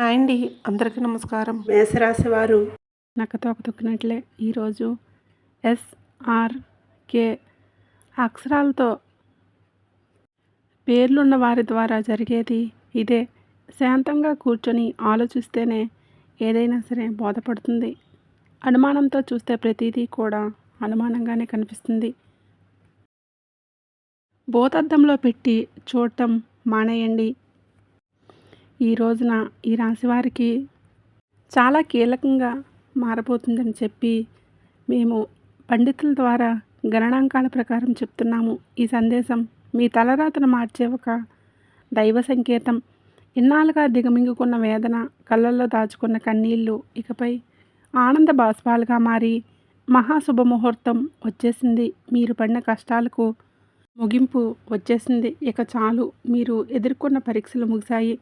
Hi అండి. అందరికీ నమస్కారం. మేషరాశి వారు నక్కతోక తొక్కినట్లే ఈరోజు ఎస్ఆర్కే అక్షరాలతో పేర్లున్న వారి ద్వారా జరిగేది ఇదే. శాంతంగా కూర్చొని ఆలోచిస్తేనే ఏదైనా సరే బోధపడుతుంది. అనుమానంతో చూస్తే ప్రతిదీ కూడా అనుమానంగానే కనిపిస్తుంది. భూతద్దంలో పెట్టి చూడటం మానేయండి. ఈ రోజున ఈ రాశి వారికి చాలా కీలకంగా మారబోతుందని చెప్పి మేము పండితుల ద్వారా గణనాంకాల ప్రకారం చెప్తున్నాము. ఈ సందేశం మీ తలరాతను మార్చే ఒక దైవ సంకేతం. ఇన్నాళ్ళుగా దిగమింగుకున్న వేదన, కళ్ళల్లో దాచుకున్న కన్నీళ్లు ఇకపై ఆనంద బాష్పాలుగా మారి మహాశుభముహూర్తం వచ్చేసింది. మీరు పడిన కష్టాలకు ముగింపు వచ్చేసింది. ఇక చాలు, మీరు ఎదుర్కొన్న పరీక్షలు ముగిశాయి.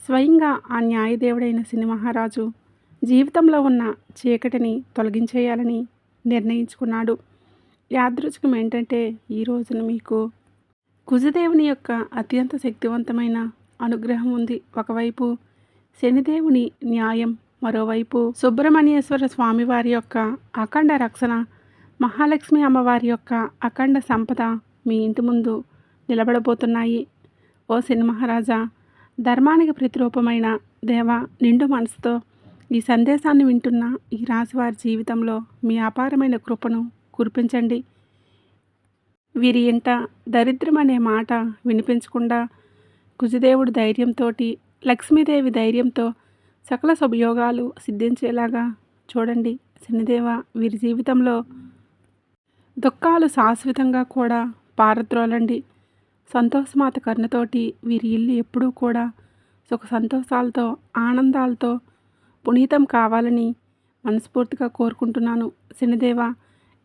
స్వయంగా ఆ న్యాయదేవుడైన శని మహారాజు జీవితంలో ఉన్న చీకటిని తొలగించేయాలని నిర్ణయించుకున్నాడు. యాదృచ్ఛికం ఏంటంటే ఈ రోజున మీకు కుజదేవుని యొక్క అత్యంత శక్తివంతమైన అనుగ్రహం ఉంది. ఒకవైపు శనిదేవుని న్యాయం, మరోవైపు సుబ్రహ్మణ్యేశ్వర స్వామివారి యొక్క అఖండ రక్షణ, మహాలక్ష్మి అమ్మవారి యొక్క అఖండ సంపద మీ ఇంటి ముందు నిలబడబోతున్నాయి. ఓ శని మహారాజా, ధర్మానికి ప్రతిరూపమైన దేవ, నిండు మనసుతో ఈ సందేశాన్ని వింటున్న ఈ రాశివారి జీవితంలో మీ అపారమైన కృపను కురిపించండి. వీరి ఇంట దరిద్రం అనే మాట వినిపించకుండా కుజదేవుడు ధైర్యంతో, లక్ష్మీదేవి ధైర్యంతో సకల శుభయోగాలు సిద్ధించేలాగా చూడండి. శనిదేవ, వీరి జీవితంలో దుఃఖాలు శాశ్వతంగా కూడా పారద్రోలండి. సంతోషమాత కరుణతోటి వీరి ఇల్లు ఎప్పుడూ కూడా సుఖ సంతోషాలతో, ఆనందాలతో పునీతం కావాలని మనస్ఫూర్తిగా కోరుకుంటున్నాను. శనిదేవ,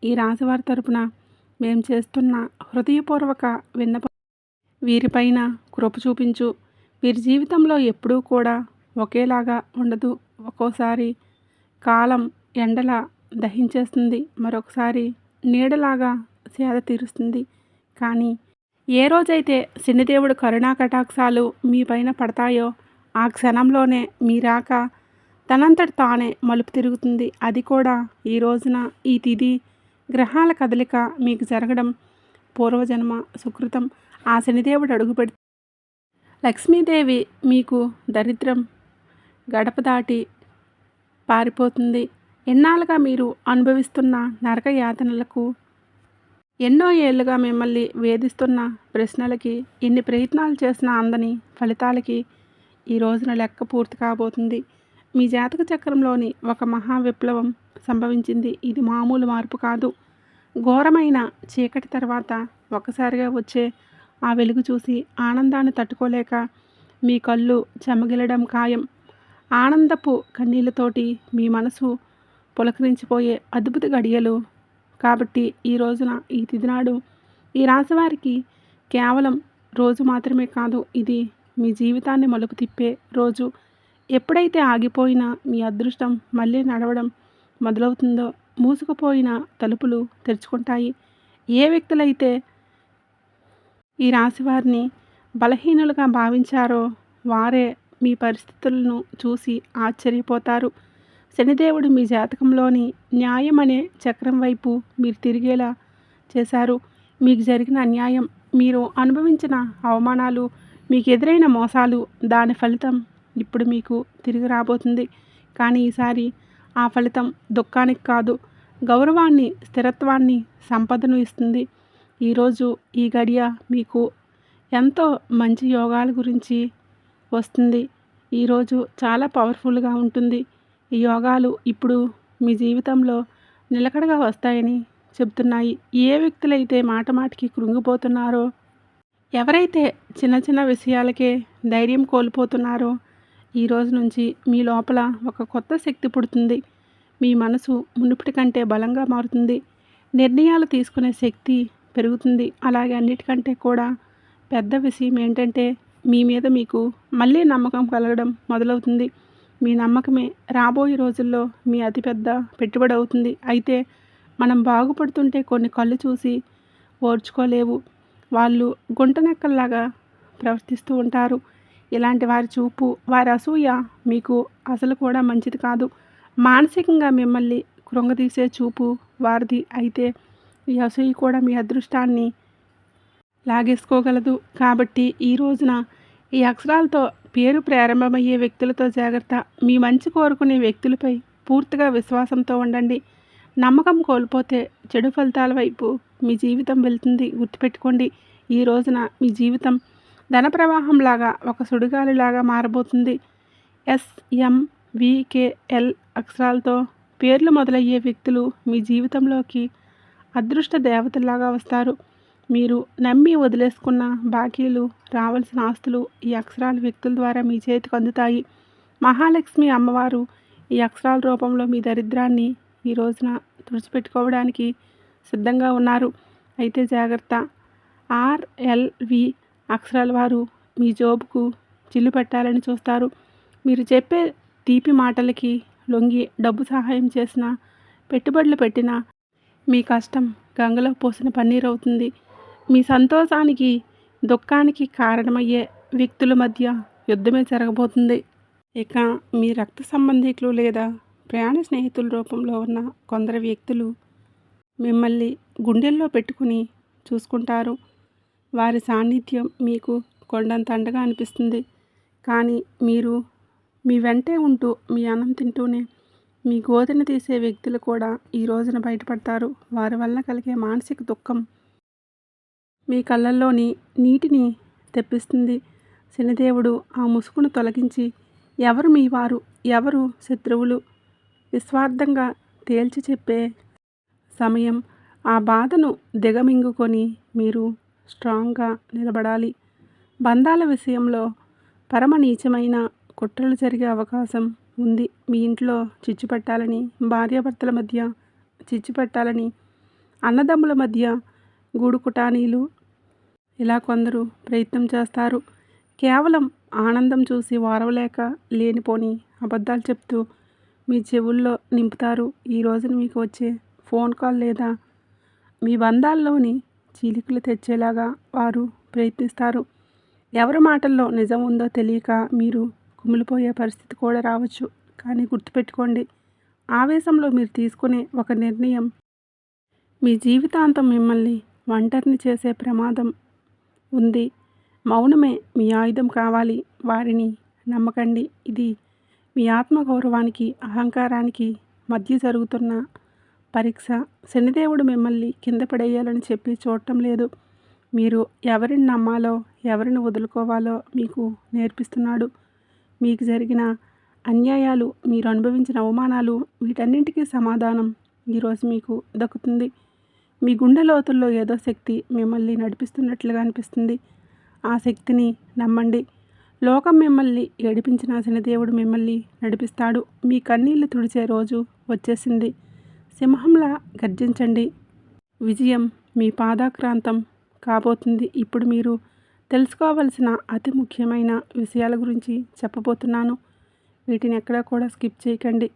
ఈ రాశివారి తరపున మేము చేస్తున్న హృదయపూర్వక విన్నపం వీరిపైన కృప చూపించు. వీరి జీవితంలో ఎప్పుడూ కూడా ఒకేలాగా ఉండదు. ఒక్కోసారి కాలం ఎండలా దహించేస్తుంది, మరొకసారి నీడలాగా సేద తీరుస్తుంది. కానీ ఏ రోజైతే శనిదేవుడు కరుణా కటాక్షాలు మీ పైన పడతాయో ఆ క్షణంలోనే మీ రాక తనంతట తానే మలుపు తిరుగుతుంది. అది కూడా ఈ రోజున, ఈ తిథి గ్రహాల కదలిక మీకు జరగడం పూర్వజన్మ సుకృతం. ఆ శనిదేవుడు అడుగుపెడి లక్ష్మీదేవి మీకు దరిద్రం గడప దాటి పారిపోతుంది. ఎన్నాళ్ళుగా మీరు అనుభవిస్తున్న నరక యాతనలకు, ఎన్నో ఏళ్ళుగా మిమ్మల్ని వేధిస్తున్న ప్రశ్నలకి, ఎన్ని ప్రయత్నాలు చేసినా అందని ఫలితాలకి ఈ రోజున లెక్క పూర్తి కాబోతుంది. మీ జాతక చక్రంలోని ఒక మహా విప్లవం సంభవించింది. ఇది మామూలు మార్పు కాదు. ఘోరమైన చీకటి తర్వాత ఒక్కసారిగా వచ్చే ఆ వెలుగు చూసి ఆనందాన్ని తట్టుకోలేక మీ కళ్ళు చెమగిలడం ఖాయం. ఆనందపు కన్నీళ్ళతోటి మీ మనసు పులకరించిపోయే అద్భుత గడియలు. కాబట్టి ఈ రోజున, ఈ తిథినాడు ఈ రాశివారికి కేవలం రోజు మాత్రమే కాదు, ఇది మీ జీవితాన్ని మలుపు తిప్పే రోజు. ఎప్పుడైతే ఆగిపోయిన మీ అదృష్టం మళ్ళీ నడవడం మొదలవుతుందో మూసుకుపోయిన తలుపులు తెరుచుకుంటాయి. ఏ వ్యక్తులైతే ఈ రాశివారిని బలహీనులుగా భావించారో వారే మీ పరిస్థితులను చూసి ఆశ్చర్యపోతారు. శనిదేవుడు మీ జాతకంలోని న్యాయం అనే చక్రం వైపు మీరు తిరిగేలా చేశారు. మీకు జరిగిన అన్యాయం, మీరు అనుభవించిన అవమానాలు, మీకు ఎదురైన మోసాలు, దాని ఫలితం ఇప్పుడు మీకు తిరిగి రాబోతుంది. కానీ ఈసారి ఆ ఫలితం దుఃఖానికి కాదు, గౌరవాన్ని, స్థిరత్వాన్ని, సంపదను ఇస్తుంది. ఈరోజు ఈ గడియ మీకు ఎంతో మంచి యోగాల గురించి వస్తుంది. ఈరోజు చాలా పవర్ఫుల్గా ఉంటుంది. ఈ యోగాలు ఇప్పుడు మీ జీవితంలో నిలకడగా వస్తాయని చెప్తున్నాయి. ఏ వ్యక్తులైతే మాటికి కృంగిపోతున్నారో, ఎవరైతే చిన్న చిన్న విషయాలకే ధైర్యం కోల్పోతున్నారో ఈ రోజు నుంచి మీ లోపల ఒక కొత్త శక్తి పుడుతుంది. మీ మనసు మునుపటి కంటే బలంగా మారుతుంది. నిర్ణయాలు తీసుకునే శక్తి పెరుగుతుంది. అలాగే అన్నిటికంటే కూడా పెద్ద విషయం ఏంటంటే మీ మీద మీకు మళ్ళీ నమ్మకం కలగడం మొదలవుతుంది. మీ నమ్మకమే రాబోయే రోజుల్లో మీ అతిపెద్ద పెట్టుబడి అవుతుంది. అయితే మనం బాగుపడుతుంటే కొన్ని కళ్ళు చూసి ఓర్చుకోలేవు. వాళ్ళు గుంటనక్కల్లాగా ప్రవర్తిస్తూ ఉంటారు. ఇలాంటి వారి చూపు, వారి అసూయ మీకు అసలు కూడా మంచిది కాదు. మానసికంగా మిమ్మల్ని కృంగదీసే చూపు వారిది. అయితే ఈ అసూయ కూడా మీ అదృష్టాన్ని లాగేసుకోగలదు. కాబట్టి ఈ రోజున ఈ అక్షరాలతో పేరు ప్రారంభమయ్యే వ్యక్తులతో జాగ్రత్త. మీ మంచి కోరుకునే వ్యక్తులపై పూర్తిగా విశ్వాసంతో ఉండండి. నమ్మకం కోల్పోతే చెడు ఫలితాల వైపు మీ జీవితం వెళ్తుంది. గుర్తుపెట్టుకోండి, ఈ రోజున మీ జీవితం ధన ప్రవాహంలాగా, ఒక సుడిగాలిలాగా మారబోతుంది. SMVKL అక్షరాలతో పేర్లు మొదలయ్యే వ్యక్తులు మీ జీవితంలోకి అదృష్ట దేవతలాగా వస్తారు. మీరు నమ్మి వదిలేసుకున్న బాకీలు, రావాల్సిన ఆస్తులు ఈ అక్షరాల వ్యక్తుల ద్వారా మీ చేతికి అందుతాయి. మహాలక్ష్మి అమ్మవారు ఈ అక్షరాల రూపంలో మీ దరిద్రాన్ని ఈ రోజున తుడిచిపెట్టుకోవడానికి సిద్ధంగా ఉన్నారు. అయితే జాగ్రత్త. RLV అక్షరాల వారు మీ జోబుకు చిల్లు పెట్టాలని చూస్తారు. మీరు చెప్పే తీపి మాటలకి లొంగి డబ్బు సహాయం చేసినా, పెట్టుబడులు పెట్టినా మీ కష్టం గంగలో పోసిన పన్నీర్ అవుతుంది. మీ సంతోషానికి, దుఃఖానికి కారణమయ్యే వ్యక్తుల మధ్య యుద్ధమే జరగబోతుంది. ఇక మీ రక్త సంబంధికులు లేదా ప్రయాణ స్నేహితుల రూపంలో ఉన్న కొందరు వ్యక్తులు మిమ్మల్ని గుండెల్లో పెట్టుకుని చూసుకుంటారు. వారి సాన్నిధ్యం మీకు కొండంత అండగా అనిపిస్తుంది. కానీ మీరు మీ వెంటే ఉంటూ, మీ అన్నం తింటూనే మీ గోతిని తీసే వ్యక్తులు కూడా ఈ రోజున బయటపడతారు. వారి వల్ల కలిగే మానసిక దుఃఖం మీ కళ్ళల్లోని నీటిని తెప్పిస్తుంది. శనిదేవుడు ఆ ముసుగును తొలగించి ఎవరు మీ వారు, ఎవరు శత్రువులు నిస్వార్థంగా తేల్చి చెప్పే సమయం. ఆ బాధను దిగమింగుకొని మీరు స్ట్రాంగ్గా నిలబడాలి. బంధాల విషయంలో పరమ నీచమైన కుట్రలు జరిగే అవకాశం ఉంది. మీ ఇంట్లో చిచ్చు పెట్టాలని, భార్యాభర్తల మధ్య చిచ్చు పెట్టాలని, అన్నదమ్ముల మధ్య గూడు కుటానీలు, ఇలా కొందరు ప్రయత్నం చేస్తారు. కేవలం ఆనందం చూసి వారవలేక లేనిపోని అబద్ధాలు చెప్తూ మీ చెవుల్లో నింపుతారు. ఈ రోజున మీకు వచ్చే ఫోన్ కాల్ లేదా మీ బంధాల్లోని చీలికలు తెచ్చేలాగా వారు ప్రయత్నిస్తారు. ఎవరి మాటల్లో నిజం ఉందో తెలియక మీరు కుమిలిపోయే పరిస్థితి కూడా రావచ్చు. కానీ గుర్తుపెట్టుకోండి, ఆవేశంలో మీరు తీసుకునే ఒక నిర్ణయం మీ జీవితాంతం మిమ్మల్ని ఒంటరిని చేసే ప్రమాదం ఉంది. మౌనమే మీ ఆయుధం కావాలి. వారిని నమ్మకండి. ఇది మీ ఆత్మగౌరవానికి, అహంకారానికి మధ్య జరుగుతున్న పరీక్ష. శనిదేవుడు మిమ్మల్ని కింద పడేయాలని చెప్పి చూడటం లేదు. మీరు ఎవరిని నమ్మాలో, ఎవరిని వదులుకోవాలో మీకు నేర్పిస్తున్నాడు. మీకు జరిగిన అన్యాయాలు, మీరు అనుభవించిన అవమానాలు, వీటన్నింటికీ సమాధానం ఈరోజు మీకు దక్కుతుంది. మీ గుండె లోతుల్లో ఏదో శక్తి మిమ్మల్ని నడిపిస్తున్నట్లుగా అనిపిస్తుంది. ఆ శక్తిని నమ్మండి. లోకం మిమ్మల్ని ఏడిపించిన శనిదేవుడు మిమ్మల్ని నడిపిస్తాడు. మీ కన్నీళ్లు తుడిచే రోజు వచ్చేసింది. సింహంలా గర్జించండి. విజయం మీ పాదాక్రాంతం కాబోతుంది. ఇప్పుడు మీరు తెలుసుకోవలసిన అతి ముఖ్యమైన విషయాల గురించి చెప్పబోతున్నాను. వీటిని ఎక్కడా కూడా స్కిప్ చేయకండి.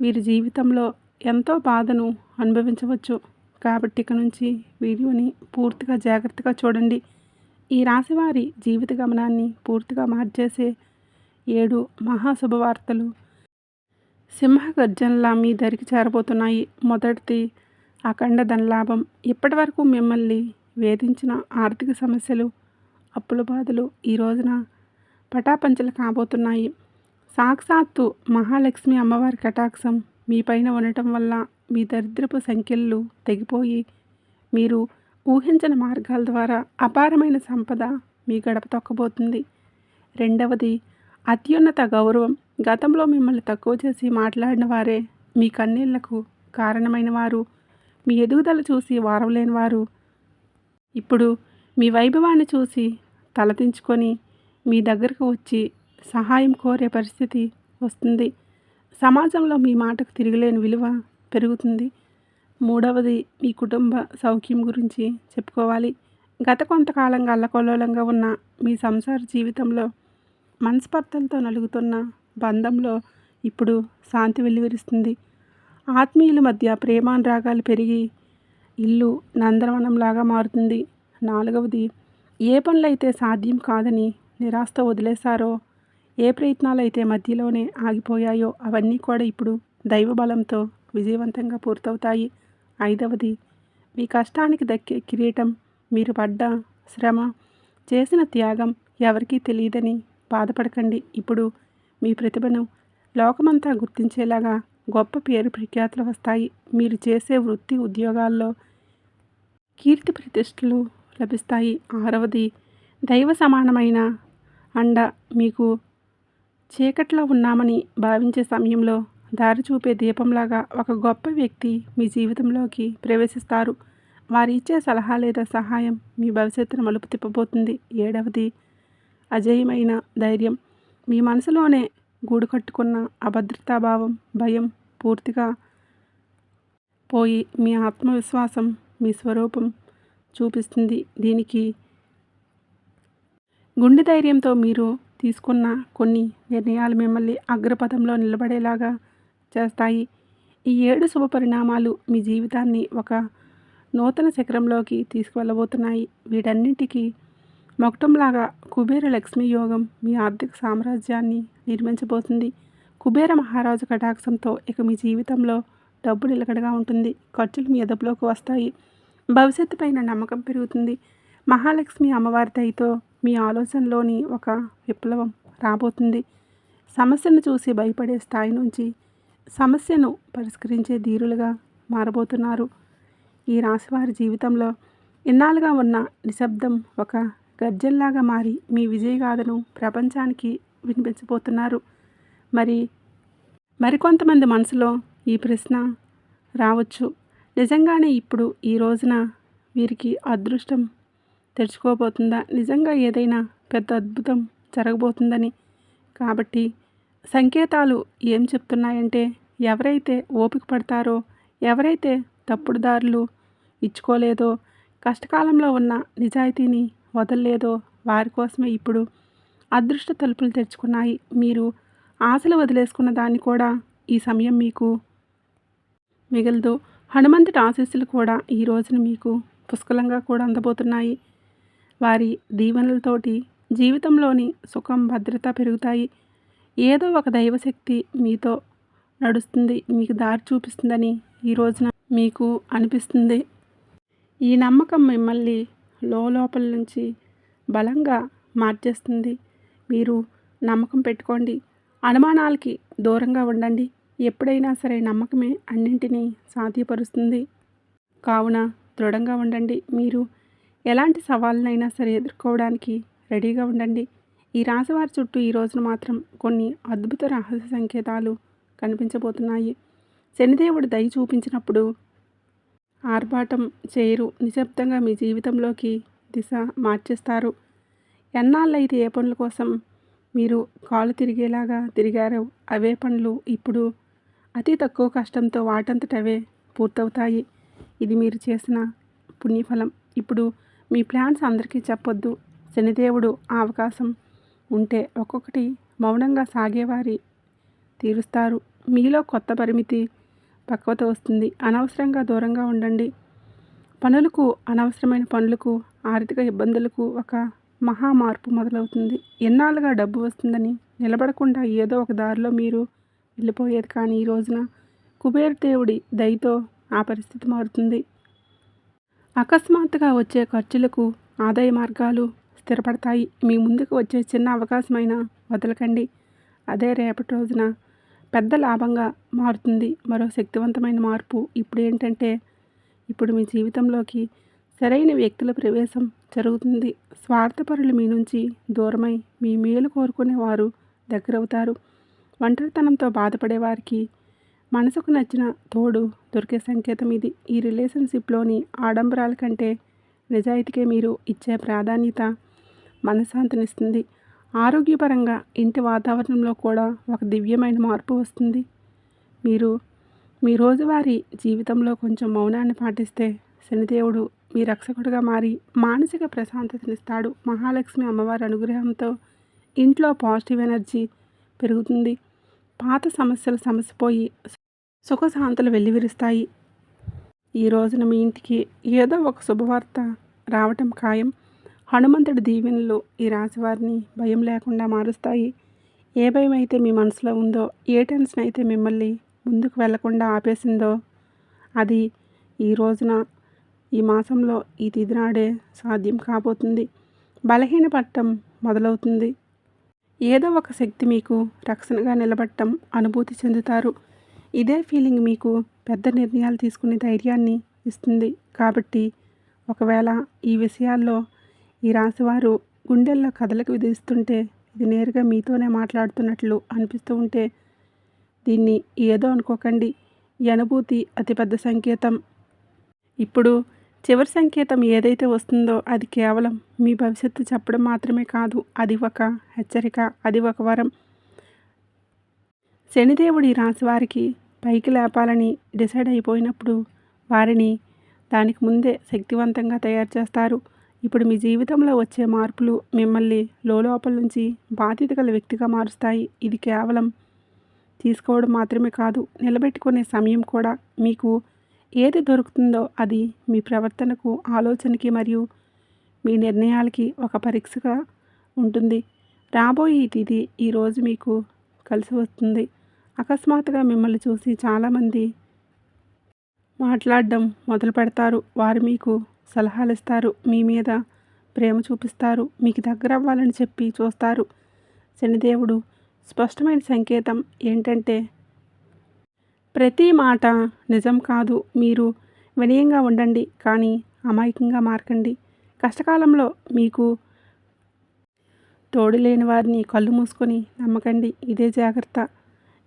వీరి జీవితంలో ఎంతో బాధను అనుభవించవచ్చు. కాబట్టి ఇక నుంచి వీడియోని పూర్తిగా జాగ్రత్తగా చూడండి. ఈ రాశివారి జీవిత గమనాన్ని పూర్తిగా మార్చేసే 7 మహాశుభవార్తలు సింహ గర్జనలా మీ దరికి చేరబోతున్నాయి. మొదటిది అఖండ ధనలాభం. ఇప్పటి వరకు మిమ్మల్ని వేధించిన ఆర్థిక సమస్యలు, అప్పుల బాధలు ఈ రోజున పటాపంచలు కాబోతున్నాయి. సాక్షాత్తు మహాలక్ష్మి అమ్మవారి కటాక్షం మీ పైన ఉండటం వల్ల మీ దరిద్రపు సంఖ్యలు తెగిపోయి మీరు ఊహించిన మార్గాల ద్వారా అపారమైన సంపద మీ గడప తొక్కబోతుంది. రెండవది అత్యున్నత గౌరవం. గతంలో మిమ్మల్ని తక్కువ చేసి మాట్లాడిన వారే మీ కన్నీళ్లకు కారణమైన వారు, మీ ఎదుగుదల చూసి వారవలేని వారు ఇప్పుడు మీ వైభవాన్ని చూసి తలదించుకొని మీ దగ్గరకు వచ్చి సహాయం కోరే పరిస్థితి వస్తుంది. సమాజంలో మీ మాటకు తిరిగిలేని విలువ పెరుగుతుంది. మూడవది మీ కుటుంబ సౌఖ్యం గురించి చెప్పుకోవాలి. గత కొంతకాలంగా అల్లకల్లోలంగా ఉన్న మీ సంసార జీవితంలో మనస్పర్ధలతో నలుగుతున్న బంధంలో ఇప్పుడు శాంతి వెల్లివిరుస్తుంది. ఆత్మీయుల మధ్య ప్రేమానురాగాలు పెరిగి ఇల్లు నందనవనంలాగా మారుతుంది. నాలుగవది ఏ పనులైతే సాధ్యం కాదని నిరాశతో వదిలేశారో, ఏ ప్రయత్నాలైతే మధ్యలోనే ఆగిపోయాయో అవన్నీ కూడా ఇప్పుడు దైవ బలంతో విజయవంతంగా పూర్తవుతాయి. 5వది, మీ కష్టానికి దక్కే కిరీటం, మీరు పడ్డ శ్రమ, చేసిన త్యాగం ఎవరికీ తెలియదని బాధపడకండి. ఇప్పుడు మీ ప్రతిభను లోకమంతా గుర్తించేలాగా గొప్ప పేరు ప్రఖ్యాతులు వస్తాయి. మీరు చేసే వృత్తి ఉద్యోగాల్లో కీర్తి ప్రతిష్టలు లభిస్తాయి. 6వది, దైవ సమానమైన అండ మీకు చీకట్లో ఉన్నామని భావించే సమయంలో దారి చూపే దీపంలాగా ఒక గొప్ప వ్యక్తి మీ జీవితంలోకి ప్రవేశిస్తారు. వారు ఇచ్చే సలహా లేదా సహాయం మీ భవిష్యత్తును మలుపు తిప్పబోతుంది. 7వది, అజేయమైన ధైర్యం. మీ మనసులోనే గూడు కట్టుకున్న అభద్రతాభావం, భయం పూర్తిగా పోయి మీ ఆత్మవిశ్వాసం, మీ స్వరూపం చూపిస్తుంది. దీనికి గుండె ధైర్యంతో మీరు తీసుకున్న కొన్ని నిర్ణయాలు మిమ్మల్ని అగ్రపథంలో నిలబడేలాగా చేస్తాయి. ఈ 7 శుభ పరిణామాలు మీ జీవితాన్ని ఒక నూతన శిఖరంలోకి తీసుకువెళ్ళబోతున్నాయి. వీటన్నింటికి మొకటంలాగా కుబేర లక్ష్మీ యోగం మీ ఆర్థిక సామ్రాజ్యాన్ని నిర్మించబోతుంది. కుబేర మహారాజు కటాక్షంతో ఇక మీ జీవితంలో డబ్బు నిలకడగా ఉంటుంది. ఖర్చులు మీ అదుపులోకి వస్తాయి. భవిష్యత్తు పైన నమ్మకం పెరుగుతుంది. మహాలక్ష్మి అమ్మవారి దయతో మీ ఆలోచనలోని ఒక విప్లవం రాబోతుంది. సమస్యను చూసి భయపడే స్థాయి నుంచి సమస్యను పరిష్కరించే ధీరులుగా మారబోతున్నారు. ఈ రాశివారి జీవితంలో ఇన్నాళ్ళుగా ఉన్న నిశ్శబ్దం ఒక గర్జనలాగా మారి మీ విజయగాథను ప్రపంచానికి వినిపించబోతున్నారు. మరికొంతమంది మనసులో ఈ ప్రశ్న రావచ్చు, నిజంగానే ఇప్పుడు ఈ రోజున వీరికి అదృష్టం తెరుచుకోబోతుందా? నిజంగా ఏదైనా పెద్ద అద్భుతం జరగబోతుందని. కాబట్టి సంకేతాలు ఏం చెప్తున్నాయంటే, ఎవరైతే ఓపిక పడతారో, ఎవరైతే తప్పుడు దారులు ఇచ్చుకోలేదో, కష్టకాలంలో ఉన్న నిజాయితీని వదలలేదో వారి కోసమే ఇప్పుడు అదృష్ట తలుపులు తెరుచుకున్నాయి. మీరు ఆశలు వదిలేసుకున్న దాన్ని కూడా ఈ సమయం మీకు మిగలదు. హనుమంతుడి ఆశీస్సులు కూడా ఈ రోజున మీకు పుష్కలంగా కూడా అందబోతున్నాయి. వారి దీవెనలతోటి జీవితంలోని సుఖం, భద్రత పెరుగుతాయి. ఏదో ఒక దైవశక్తి మీతో నడుస్తుంది, మీకు దారి చూపిస్తుందని ఈ రోజున మీకు అనిపిస్తుంది. ఈ నమ్మకం మిమ్మల్ని లోపల నుంచి బలంగా మార్చేస్తుంది. మీరు నమ్మకం పెట్టుకోండి. అనుమానాలకి దూరంగా ఉండండి. ఎప్పుడైనా సరే నమ్మకమే అన్నింటినీ సాధ్యపరుస్తుంది. కావున దృఢంగా ఉండండి. మీరు ఎలాంటి సవాళ్ళనైనా సరే ఎదుర్కోవడానికి రెడీగా ఉండండి. ఈ రాశివారి చుట్టూ ఈ రోజున మాత్రం కొన్ని అద్భుత రహస్య సంకేతాలు కనిపించబోతున్నాయి. శనిదేవుడు దయ చూపించినప్పుడు ఆర్భాటం చేయరు. నిశ్శబ్దంగా మీ జీవితంలోకి దిశ మార్చేస్తారు. ఎన్నాళ్ళైతే ఏ పనుల కోసం మీరు కాలు తిరిగేలాగా తిరిగారో అవే పనులు ఇప్పుడు అతి తక్కువ కష్టంతో వాటంతట అవే పూర్తవుతాయి. ఇది మీరు చేసిన పుణ్యఫలం. ఇప్పుడు మీ ప్లాన్స్ అందరికీ చెప్పొద్దు. శనిదేవుడు ఆ అవకాశం ఉంటే ఒక్కొక్కటి మౌనంగా సాగేవారి తీరుస్తారు. మీలో కొత్త పరిమితి పక్వత వస్తుంది. అనవసరంగా దూరంగా ఉండండి. పనులకు, అనవసరమైన పనులకు, ఆర్థిక ఇబ్బందులకు ఒక మహా మార్పు మొదలవుతుంది. ఎన్నాళ్ళుగా డబ్బు వస్తుందని నిలబడకుండా ఏదో ఒక దారిలో మీరు వెళ్ళిపోయేది. కానీ ఈ రోజున కుబేరదేవుడి దయతో ఆ పరిస్థితి మారుతుంది. అకస్మాత్తుగా వచ్చే ఖర్చులకు ఆదాయ మార్గాలు స్థిరపడతాయి. మీ ముందుకు వచ్చే చిన్న అవకాశమైనా వదలకండి. అదే రేపటి రోజున పెద్ద లాభంగా మారుతుంది. మరో శక్తివంతమైన మార్పు ఇప్పుడు మీ జీవితంలోకి సరైన వ్యక్తుల ప్రవేశం జరుగుతుంది. స్వార్థపరులు మీ నుంచి దూరమై మీ మేలు కోరుకునే వారు దగ్గరవుతారు. ఒంటరితనంతో బాధపడే వారికి మనసుకు నచ్చిన తోడు దొరికే సంకేతం ఇది. ఈ రిలేషన్షిప్లోని ఆడంబరాల కంటే నిజాయితీకే మీరు ఇచ్చే ప్రాధాన్యత మనశ్శాంతినిస్తుంది. ఆరోగ్యపరంగా ఇంటి వాతావరణంలో కూడా ఒక దివ్యమైన మార్పు వస్తుంది. మీరు మీ రోజువారీ జీవితంలో కొంచెం మౌనాన్ని పాటిస్తే శనిదేవుడు మీ రక్షకుడుగా మారి మానసిక ప్రశాంతతనిస్తాడు. మహాలక్ష్మి అమ్మవారి అనుగ్రహంతో ఇంట్లో పాజిటివ్ ఎనర్జీ పెరుగుతుంది. పాత సమస్యలు సమసిపోయి సుఖశాంతులు వెల్లివిరుస్తాయి. ఈ రోజున మీ ఇంటికి ఏదో ఒక శుభవార్త రావటం ఖాయం. హనుమంతుడి దీవెనలు ఈ రాశివారిని భయం లేకుండా మారుస్తాయి. ఏ భయం అయితే మీ మనసులో ఉందో, ఏ టెన్షన్ అయితే మిమ్మల్ని ముందుకు వెళ్లకుండా ఆపేసిందో అది ఈ రోజున, ఈ మాసంలో, ఈ తిథి నాడే సాధ్యం కాబోతుంది. బలహీనపడటం మొదలవుతుంది. ఏదో ఒక శక్తి మీకు రక్షణగా నిలబడటం అనుభూతి చెందుతారు. ఇదే ఫీలింగ్ మీకు పెద్ద నిర్ణయాలు తీసుకునే ధైర్యాన్ని ఇస్తుంది. కాబట్టి ఒకవేళ ఈ విషయాల్లో ఈ రాశివారు గుండెల్లో కదలిక విధిస్తుంటే, ఇది నేరుగా మీతోనే మాట్లాడుతున్నట్లు అనిపిస్తూ ఉంటే దీన్ని ఏదో అనుకోకండి. ఈ అనుభూతి అతిపెద్ద సంకేతం. ఇప్పుడు చివరి సంకేతం ఏదైతే వస్తుందో అది కేవలం మీ భవిష్యత్తు చెప్పడం మాత్రమే కాదు. అది ఒక హెచ్చరిక, అది ఒక వరం. శనిదేవుడు ఈ రాశి వారికి పైకి లేపాలని డిసైడ్ అయిపోయినప్పుడు వారిని దానికి ముందే శక్తివంతంగా తయారు చేస్తారు. ఇప్పుడు మీ జీవితంలో వచ్చే మార్పులు మిమ్మల్ని లోపల నుంచి బాధ్యత గల వ్యక్తిగా మారుస్తాయి. ఇది కేవలం తీసుకోవడం మాత్రమే కాదు, నిలబెట్టుకునే సమయం కూడా. మీకు ఏది దొరుకుతుందో అది మీ ప్రవర్తనకు, ఆలోచనకి మరియు మీ నిర్ణయాలకి ఒక పరీక్షగా ఉంటుంది. రాబోయే ఈ తిథి ఈరోజు మీకు కలిసి వస్తుంది. అకస్మాత్తుగా మిమ్మల్ని చూసి చాలామంది మాట్లాడడం మొదలు పెడతారు. వారు మీకు సలహాలు ఇస్తారు, మీ మీద ప్రేమ చూపిస్తారు, మీకు దగ్గర అవ్వాలని చెప్పి చూస్తారు. శనిదేవుడు స్పష్టమైన సంకేతం ఏంటంటే, ప్రతి మాట నిజం కాదు. మీరు వినయంగా ఉండండి, కానీ అమాయకంగా మారకండి. కష్టకాలంలో మీకు తోడు లేని వారిని కళ్ళు మూసుకొని నమ్మకండి. ఇదే జాగ్రత్త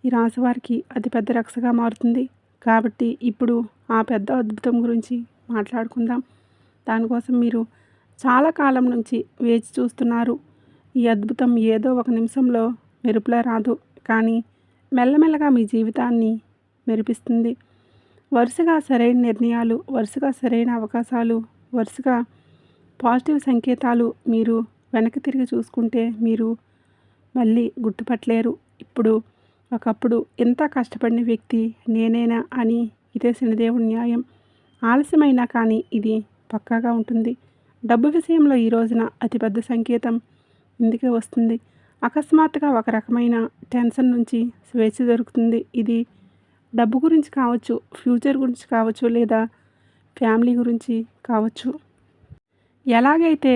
ఈ రాశివారికి అతిపెద్ద రక్షగా మారుతుంది. కాబట్టి ఇప్పుడు ఆ పెద్ద అద్భుతం గురించి మాట్లాడుకుందాం. దానికోసం మీరు చాలా కాలం నుంచి వేచి చూస్తున్నారు. ఈ అద్భుతం ఏదో ఒక నిమిషంలో మెరుపులా రాదు, కానీ మెల్లమెల్లగా మీ జీవితాన్ని మెరిపిస్తుంది. వరుసగా సరైన నిర్ణయాలు, వరుసగా సరైన అవకాశాలు, వరుసగా పాజిటివ్ సంకేతాలు. మీరు వెనక్కి తిరిగి చూసుకుంటే మీరు మళ్ళీ గుర్తుపట్టలేరు. ఒకప్పుడు ఎంత కష్టపడిన వ్యక్తి నేనేనా అని. ఇదే శనిదేవుడి న్యాయం. ఆలస్యమైనా కానీ ఇది పక్కాగా ఉంటుంది. డబ్బు విషయంలో ఈ రోజున అతిపెద్ద సంకేతం ఇందుకే వస్తుంది. అకస్మాత్తుగా ఒక రకమైన టెన్షన్ నుంచి స్వేచ్ఛ దొరుకుతుంది. ఇది డబ్బు గురించి కావచ్చు, ఫ్యూచర్ గురించి కావచ్చు, లేదా ఫ్యామిలీ గురించి కావచ్చు. ఎలాగైతే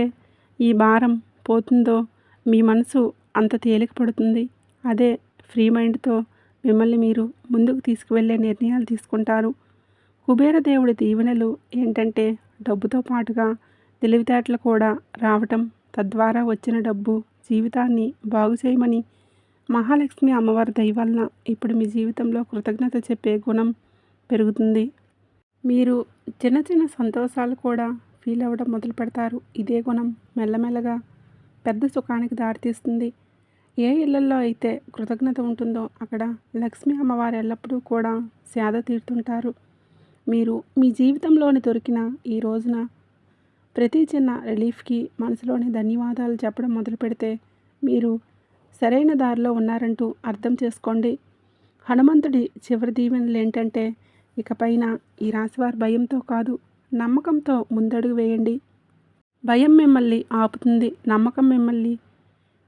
ఈ భారం పోతుందో మీ మనసు అంత తేలిక పడుతుంది. అదే ఫ్రీ మైండ్తో మిమ్మల్ని మీరు ముందుకు తీసుకువెళ్ళే నిర్ణయాలు తీసుకుంటారు. కుబేర దేవుడి దీవెనలు ఏంటంటే, డబ్బుతో పాటుగా తెలివితేటలు కూడా రావటం, తద్వారా వచ్చిన డబ్బు జీవితాన్ని బాగు చేయమని. మహాలక్ష్మి అమ్మవారి దయ వలన ఇప్పుడు మీ జీవితంలో కృతజ్ఞత చెప్పే గుణం పెరుగుతుంది. మీరు చిన్న చిన్న సంతోషాలు కూడా ఫీల్ అవ్వడం మొదలు పెడతారు. ఇదే గుణం మెల్లమెల్లగా పెద్ద సుఖానికి దారితీస్తుంది. ఏ ఇళ్లల్లో అయితే కృతజ్ఞత ఉంటుందో అక్కడ లక్ష్మీ అమ్మవారు ఎల్లప్పుడూ కూడా సేద తీరుతుంటారు. మీరు మీ జీవితంలోని దొరికిన ఈ రోజున ప్రతి చిన్న రిలీఫ్కి మనసులోని ధన్యవాదాలు చెప్పడం మొదలు పెడితే మీరు సరైన దారిలో ఉన్నారంటూ అర్థం చేసుకోండి. హనుమంతుడి చివరి దీవెనలు ఏంటంటే, ఇకపైన ఈ రాశివారి భయంతో కాదు, నమ్మకంతో ముందడుగు వేయండి. భయం మిమ్మల్ని ఆపుతుంది, నమ్మకం మిమ్మల్ని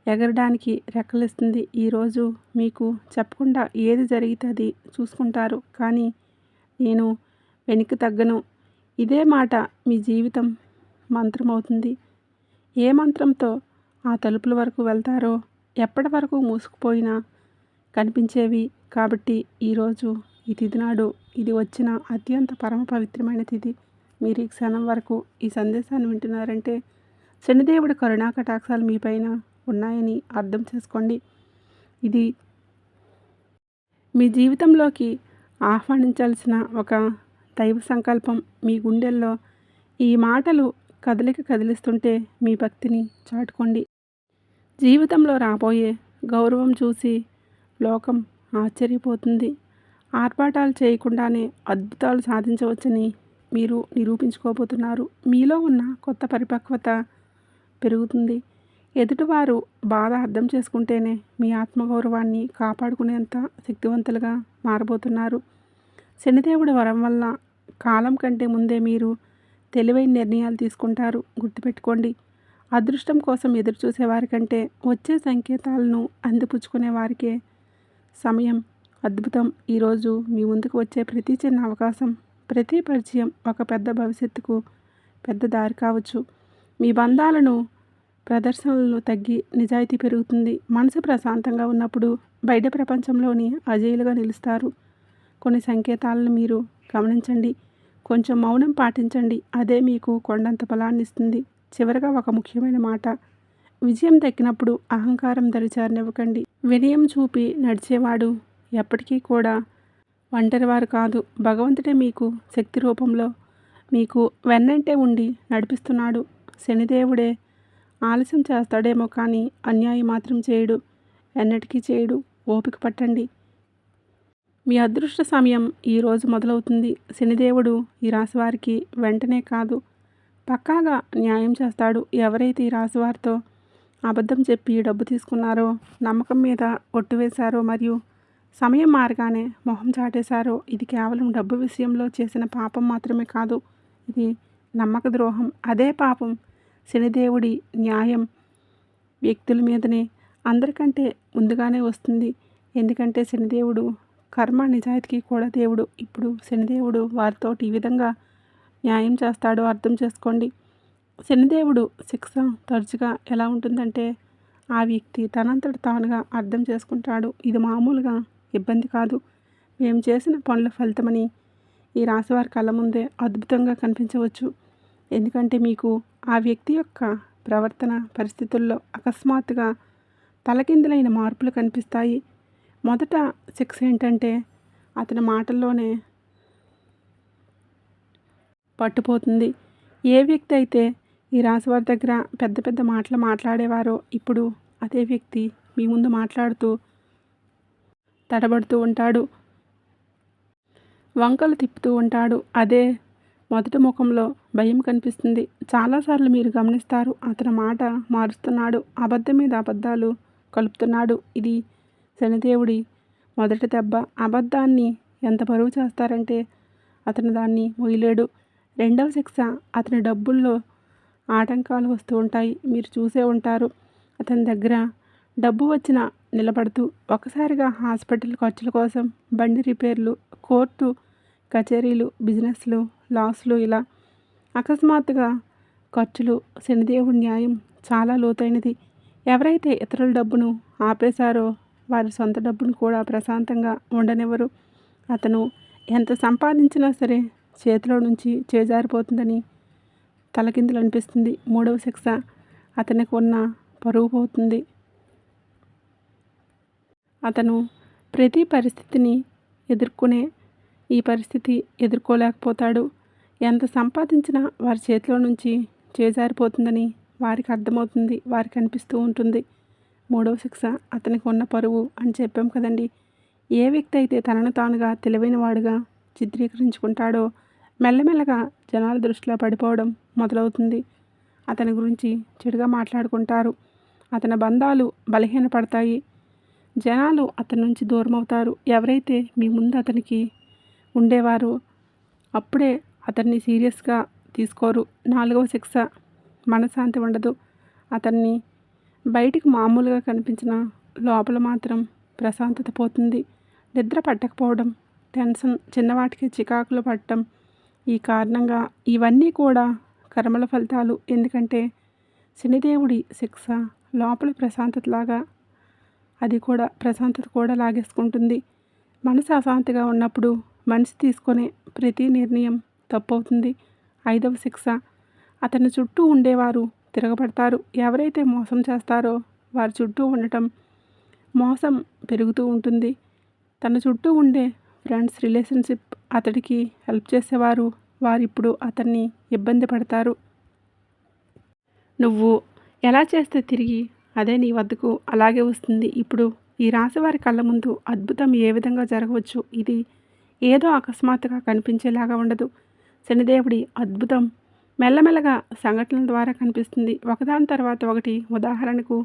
ఎగరడానికి రెక్కలిస్తుంది. ఈరోజు మీకు చెప్పకుండా ఏది జరిగితే అది చూసుకుంటారు, కానీ నేను వెనక్కి తగ్గను. ఇదే మాట మీ జీవితం మంత్రం అవుతుంది. ఏ మంత్రంతో ఆ తలుపుల వరకు వెళ్తారో ఎప్పటి వరకు మూసుకుపోయినా కనిపించేవి. కాబట్టి ఈరోజు ఈ తిథి నాడు ఇది వచ్చిన అత్యంత పరమ పవిత్రమైన తిథి. మీరు ఈ క్షణం వరకు ఈ సందేశాన్ని వింటున్నారంటే శనిదేవుడి కరుణా కటాక్షాలు మీపైన ఉన్నాయని అర్థం చేసుకోండి. ఇది మీ జీవితంలోకి ఆహ్వానించాల్సిన ఒక దైవ సంకల్పం. మీ గుండెల్లో ఈ మాటలు కదిలిస్తుంటే మీ భక్తిని చాటుకోండి. జీవితంలో రాబోయే గౌరవం చూసి లోకం ఆశ్చర్యపోతుంది. ఆర్భాటాలు చేయకుండానే అద్భుతాలు సాధించవచ్చని మీరు నిరూపించుకోబోతున్నారు. మీలో ఉన్న కొత్త పరిపక్వత పెరుగుతుంది. ఎదుటివారు బాధ అర్థం చేసుకుంటేనే మీ ఆత్మగౌరవాన్ని కాపాడుకునేంత శక్తివంతులుగా మారబోతున్నారు. శనిదేవుడి వరం వల్ల కాలం కంటే ముందే మీరు తెలివైన నిర్ణయాలు తీసుకుంటారు. గుర్తుపెట్టుకోండి, అదృష్టం కోసం ఎదురుచూసే వారికంటే వచ్చే సంకేతాలను అందిపుచ్చుకునే వారికే సమయం అద్భుతం. ఈరోజు మీ ముందుకు వచ్చే ప్రతి చిన్న అవకాశం, ప్రతి పరిచయం ఒక పెద్ద భవిష్యత్తుకు పెద్ద దారి కావచ్చు. మీ బంధాలను ప్రదర్శనలు తగ్గి నిజాయితీ పెరుగుతుంది. మనసు ప్రశాంతంగా ఉన్నప్పుడు బయట ప్రపంచంలోని అజేయులుగా నిలుస్తారు. కొన్ని సంకేతాలను మీరు గమనించండి. కొంచెం మౌనం పాటించండి. అదే మీకు కొండంత బలాన్ని ఇస్తుంది. చివరగా ఒక ముఖ్యమైన మాట. విజయం దక్కినప్పుడు అహంకారం దరిచారనివ్వకండి. వినయం చూపి నడిచేవాడు ఎప్పటికీ కూడా ఒంటరివారు కాదు. భగవంతుడే మీకు శక్తి రూపంలో మీకు వెన్నంటే ఉండి నడిపిస్తున్నాడు. శనిదేవుడే ఆలస్యం చేస్తాడేమో కానీ అన్యాయం మాత్రం చేయడు, ఎన్నటికీ చేయడు. ఓపిక పట్టండి. మీ అదృష్ట సమయం ఈరోజు మొదలవుతుంది. శనిదేవుడు ఈ రాశి వారికి వెంటనే కాదు, పక్కాగా న్యాయం చేస్తాడు. ఎవరైతే ఈ రాశి వారితో అబద్ధం చెప్పి డబ్బు తీసుకున్నారో, నమ్మకం మీద ఒట్టు వేశారో మరియు సమయం మారగానే మొహం చాటేశారో, ఇది కేవలం డబ్బు విషయంలో చేసిన పాపం మాత్రమే కాదు, ఇది నమ్మక ద్రోహం. అదే పాపం శనిదేవుడి న్యాయం వ్యక్తుల మీదనే అందరికంటే ముందుగానే వస్తుంది. ఎందుకంటే శనిదేవుడు కర్మ నిజాయితీకి కూడా దేవుడు. ఇప్పుడు శనిదేవుడు వారితో ఈ విధంగా న్యాయం చేస్తాడో అర్థం చేసుకోండి. శనిదేవుడు శిక్ష తరచుగా ఎలా ఉంటుందంటే ఆ వ్యక్తి తనంతట తానుగా అర్థం చేసుకుంటాడు. ఇది మామూలుగా ఇబ్బంది కాదు, మేము చేసిన పనుల ఫలితమని ఈ రాశివారి కళ్ళ ముందే అద్భుతంగా కనిపించవచ్చు. ఎందుకంటే మీకు ఆ వ్యక్తి యొక్క ప్రవర్తన పరిస్థితుల్లో అకస్మాత్తుగా తలకిందులైన మార్పులు కనిపిస్తాయి. మొదట శిక్ష ఏంటంటే అతని మాటల్లోనే పట్టుపోతుంది. ఏ వ్యక్తి అయితే ఈ రాశివారి దగ్గర పెద్ద పెద్ద మాటలు మాట్లాడేవారో ఇప్పుడు అదే వ్యక్తి మీ ముందు మాట్లాడుతూ తడబడుతూ ఉంటాడు, వంకలు తిప్పుతూ ఉంటాడు. అదే మొదటి ముఖంలో భయం కనిపిస్తుంది. చాలాసార్లు మీరు గమనిస్తారు, అతని మాట మారుస్తున్నాడు, అబద్ధం మీద అబద్ధాలు కలుపుతున్నాడు. ఇది శనిదేవుడి మొదటి దెబ్బ. అబద్ధాన్ని ఎంత బరువు చేస్తారంటే అతను దాన్ని మొయ్యలేడు. రెండవ శిక్ష, అతని డబ్బుల్లో ఆటంకాలు వస్తూ ఉంటాయి. మీరు చూసే ఉంటారు, అతని దగ్గర డబ్బు వచ్చిన నిలబడుతూ ఒకసారిగా హాస్పిటల్ ఖర్చుల కోసం, బండి రిపేర్లు, కోర్టు కచేరీలు, బిజినెస్లు లాస్లు, ఇలా అకస్మాత్తుగా ఖర్చులు. శనిదేవుడి న్యాయం చాలా లోతైనది. ఎవరైతే ఇతరుల డబ్బును ఆపేశారో వారి సొంత డబ్బును కూడా ప్రశాంతంగా ఉండనివ్వరు. అతను ఎంత సంపాదించినా సరే చేతిలో నుంచి చేజారిపోతుందని తలకిందులు అనిపిస్తుంది. మూడవ శిక్ష, అతనికి ఉన్న పరువు పోతుంది. అతను ప్రతి పరిస్థితిని ఎదుర్కొనే ఈ పరిస్థితి ఎదుర్కోలేకపోతాడు. ఎంత సంపాదించినా వారి చేతిలో నుంచి చేజారిపోతుందని వారికి అర్థమవుతుంది, వారికి అనిపిస్తూ ఉంటుంది. మూడవ శిక్ష, అతనికి ఉన్న పరువు అని చెప్పాం కదండి. ఏ వ్యక్తి అయితే తనను తానుగా తెలివైన వాడుగా చిత్రీకరించుకుంటాడో మెల్లమెల్లగా జనాల దృష్టిలో పడిపోవడం మొదలవుతుంది. అతని గురించి చెడుగా మాట్లాడుకుంటారు. అతని బంధాలు బలహీనపడతాయి. జనాలు అతని నుంచి దూరం అవుతారు. ఎవరైతే మీ ముందు అతనికి ఉండేవారో అప్పుడే అతన్ని సీరియస్గా తీసుకోరు. నాలుగవ శిక్ష, మనశ్శాంతి ఉండదు. అతన్ని బయటికి మామూలుగా కనిపించిన లోపల మాత్రం ప్రశాంతత పోతుంది. నిద్ర పట్టకపోవడం, టెన్షన్, చిన్నవాటికి చికాకులు పట్టడం. ఈ కారణంగా ఇవన్నీ కూడా కర్మల ఫలితాలు. ఎందుకంటే శనిదేవుడి శిక్ష లోపల ప్రశాంతతలాగా అది కూడా ప్రశాంతత కూడా లాగేసుకుంటుంది. మనసు అశాంతిగా ఉన్నప్పుడు మనిషి తీసుకునే ప్రతి నిర్ణయం తప్పవుతుంది. ఐదవ శిక్ష, అతని చుట్టూ ఉండేవారు తిరగబడతారు. ఎవరైతే మోసం చేస్తారో వారి చుట్టూ ఉండటం మోసం పెరుగుతూ ఉంటుంది. తన చుట్టూ ఉండే ఫ్రెండ్స్, రిలేషన్షిప్, అతడికి హెల్ప్ చేసేవారు వారిప్పుడు అతన్ని ఇబ్బంది పడతారు. నువ్వు ఎలా చేస్తే తిరిగి అదే నీ వద్దకు అలాగే వస్తుంది. ఇప్పుడు ఈ రాశివారి కళ్ళ ముందు అద్భుతం ఏ విధంగా జరగవచ్చు. ఇది ఏదో అకస్మాత్తుగా కనిపించేలాగా ఉండదు. శనిదేవుడి అద్భుతం మెల్లమెల్లగా సంఘటనల ద్వారా కనిపిస్తుంది, ఒకదాని తర్వాత ఒకటి. ఉదాహరణకు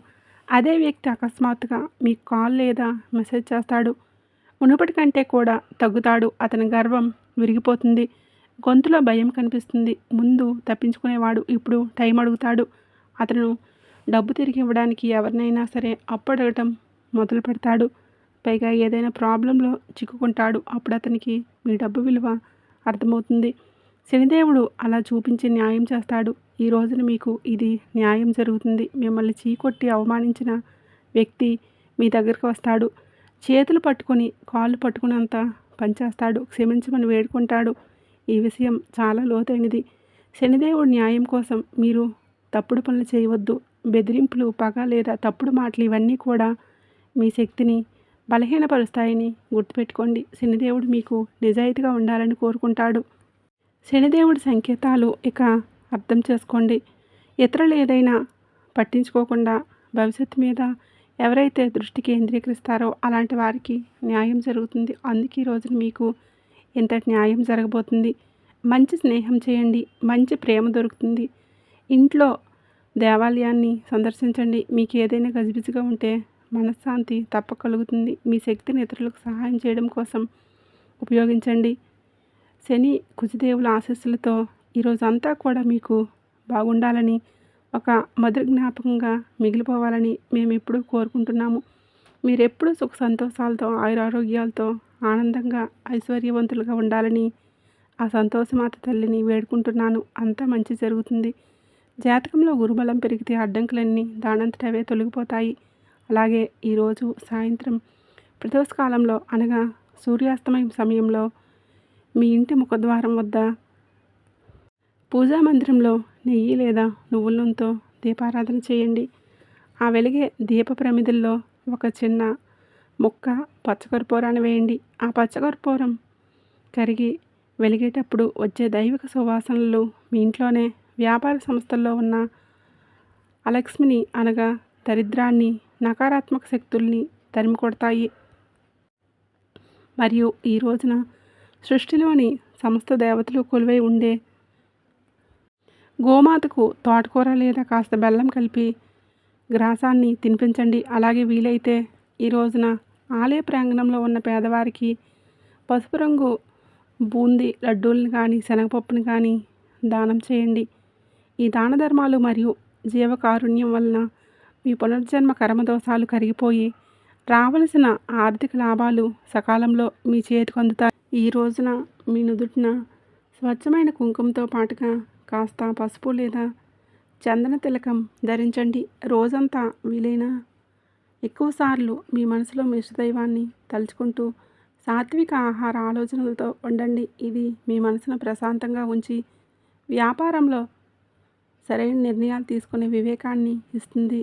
అదే వ్యక్తి అకస్మాత్తుగా మీకు కాల్ లేదా మెసేజ్ చేస్తాడు. మునుపటి కంటే కూడా తగ్గుతాడు. అతని గర్వం విరిగిపోతుంది. గొంతులో భయం కనిపిస్తుంది. ముందు తప్పించుకునేవాడు ఇప్పుడు టైం అడుగుతాడు. అతను డబ్బు తిరిగి ఇవ్వడానికి ఎవరినైనా సరే అప్పు అడగటం మొదలు పెడతాడు. పైగా ఏదైనా ప్రాబ్లంలో చిక్కుకుంటాడు. అప్పుడు అతనికి మీ డబ్బు విలువ అర్థమవుతుంది. శనిదేవుడు అలా చూపించి న్యాయం చేస్తాడు. ఈ రోజున మీకు ఇది న్యాయం జరుగుతుంది. మిమ్మల్ని చీకొట్టి అవమానించిన వ్యక్తి మీ దగ్గరకు వస్తాడు. చేతులు పట్టుకొని కాళ్ళు పట్టుకున్నంత పనిచేస్తాడు. క్షమించమని వేడుకుంటాడు. ఈ విషయం చాలా లోతైనది. శనిదేవుడు న్యాయం కోసం మీరు తప్పుడు పనులు చేయవద్దు. బెదిరింపులు, పగ లేదా తప్పుడు మాటలు ఇవన్నీ కూడా మీ శక్తిని బలహీనపరుస్తాయని గుర్తుపెట్టుకోండి. శనిదేవుడు మీకు నిజాయితీగా ఉండాలని కోరుకుంటాడు. శనిదేవుడి సంకేతాలు ఇక అర్థం చేసుకోండి. ఇతరులు ఏదైనా పట్టించుకోకుండా భవిష్యత్తు మీద ఎవరైతే దృష్టి కేంద్రీకరిస్తారో అలాంటి వారికి న్యాయం జరుగుతుంది. అందుకే ఈ రోజున మీకు ఇంతటి న్యాయం జరగబోతుంది. మంచి స్నేహం చేయండి. మంచి ప్రేమ దొరుకుతుంది. ఇంట్లో దేవాలయాన్ని సందర్శించండి. మీకు ఏదైనా గజిబిజిగా ఉంటే మనశ్శాంతి తప్పక కలుగుతుంది. మీ శక్తిని ఇతరులకు సహాయం చేయడం కోసం ఉపయోగించండి. శని కుజదేవుల ఆశీస్సులతో ఈరోజంతా కూడా మీకు బాగుండాలని, ఒక మధుర జ్ఞాపకంగా మిగిలిపోవాలని మేము ఎప్పుడూ కోరుకుంటున్నాము. మీరెప్పుడూ సుఖ సంతోషాలతో, ఆయురారోగ్యాలతో, ఆనందంగా, ఐశ్వర్యవంతులుగా ఉండాలని ఆ సంతోషమాత తల్లిని వేడుకుంటున్నాను. అంతా మంచి జరుగుతుంది. జాతకంలో గురుబలం పెరిగితే అడ్డంకులన్నీ దానంతటవే తొలగిపోతాయి. అలాగే ఈరోజు సాయంత్రం ప్రదోషకాలంలో అనగా సూర్యాస్తమయం సమయంలో మీ ఇంటి ముఖద్వారం వద్ద పూజా మందిరంలో నెయ్యి లేదా నువ్వుల నూనెతో దీపారాధన చేయండి. ఆ వెలిగే దీప ప్రమిదల్లో ఒక చిన్న ముక్క పచ్చకర్పూరాన్ని వేయండి. ఆ పచ్చకర్పూరం కరిగి వెలిగేటప్పుడు వచ్చే దైవిక సువాసనలు మీ ఇంట్లోనే వ్యాపార సంస్థల్లో ఉన్న అలక్ష్మిని అనగా దరిద్రాన్ని, నకారాత్మక శక్తుల్ని తరిమి కొడతాయి. మరియు ఈ రోజున సృష్టిలోని సమస్త దేవతలు కొలువై ఉండే గోమాతకు తోటకూర లేదా కాస్త బెల్లం కలిపి గ్రాసాన్ని తినిపించండి. అలాగే వీలైతే ఈ రోజున ఆలయ ప్రాంగణంలో ఉన్న పేదవారికి పసుపు రంగు బూందీ లడ్డూలను కానీ, శనగపప్పును కానీ దానం చేయండి. ఈ దాన ధర్మాలు మరియు జీవకారుణ్యం వలన మీ పునర్జన్మ కర్మదోషాలు కరిగిపోయి రావలసిన ఆర్థిక లాభాలు సకాలంలో మీ చేతికి అందుతాయి. ఈ రోజున మీ నుదుటిన స్వచ్ఛమైన కుంకుమతో పాటుగా కాస్త పసుపు లేదా చందన తిలకం ధరించండి. రోజంతా వీలైన ఎక్కువసార్లు మీ మనసులో మీ ఇష్టదైవాన్ని తలుచుకుంటూ సాత్విక ఆహార ఆలోచనలతో ఉండండి. ఇది మీ మనసును ప్రశాంతంగా ఉంచి వ్యాపారంలో సరైన నిర్ణయాలు తీసుకునే వివేకాన్ని ఇస్తుంది.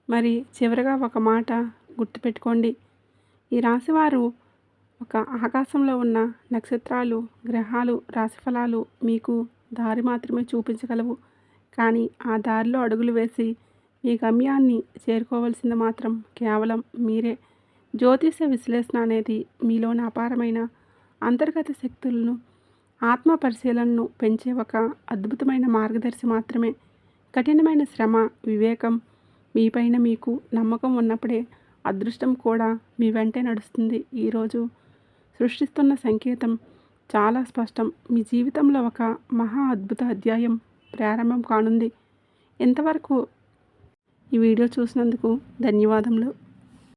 మరి చివరగా ఒక మాట గుర్తుపెట్టుకోండి. ఈ రాశివారు ఒక ఆకాశంలో ఉన్న నక్షత్రాలు, గ్రహాలు, రాశిఫలాలు మీకు దారి మాత్రమే చూపించగలవు. కానీ ఆ దారిలో అడుగులు వేసి మీ గమ్యాన్ని చేరుకోవాల్సింది మాత్రం కేవలం మీరే. జ్యోతిష విశ్లేషణ అనేది మీలోని అపారమైన అంతర్గత శక్తులను, ఆత్మ పరిశీలనను పెంచే ఒక అద్భుతమైన మార్గదర్శి మాత్రమే. కఠినమైన శ్రమ, వివేకం, మీపైన మీకు నమ్మకం ఉన్నప్పుడే అదృష్టం కూడా మీ వెంటే నడుస్తుంది. ఈరోజు సృష్టిస్తున్న సంకేతం చాలా స్పష్టం. మీ జీవితంలో ఒక మహా అద్భుత అధ్యాయం ప్రారంభం కానుంది. ఇంతవరకు ఈ వీడియో చూసినందుకు ధన్యవాదములు.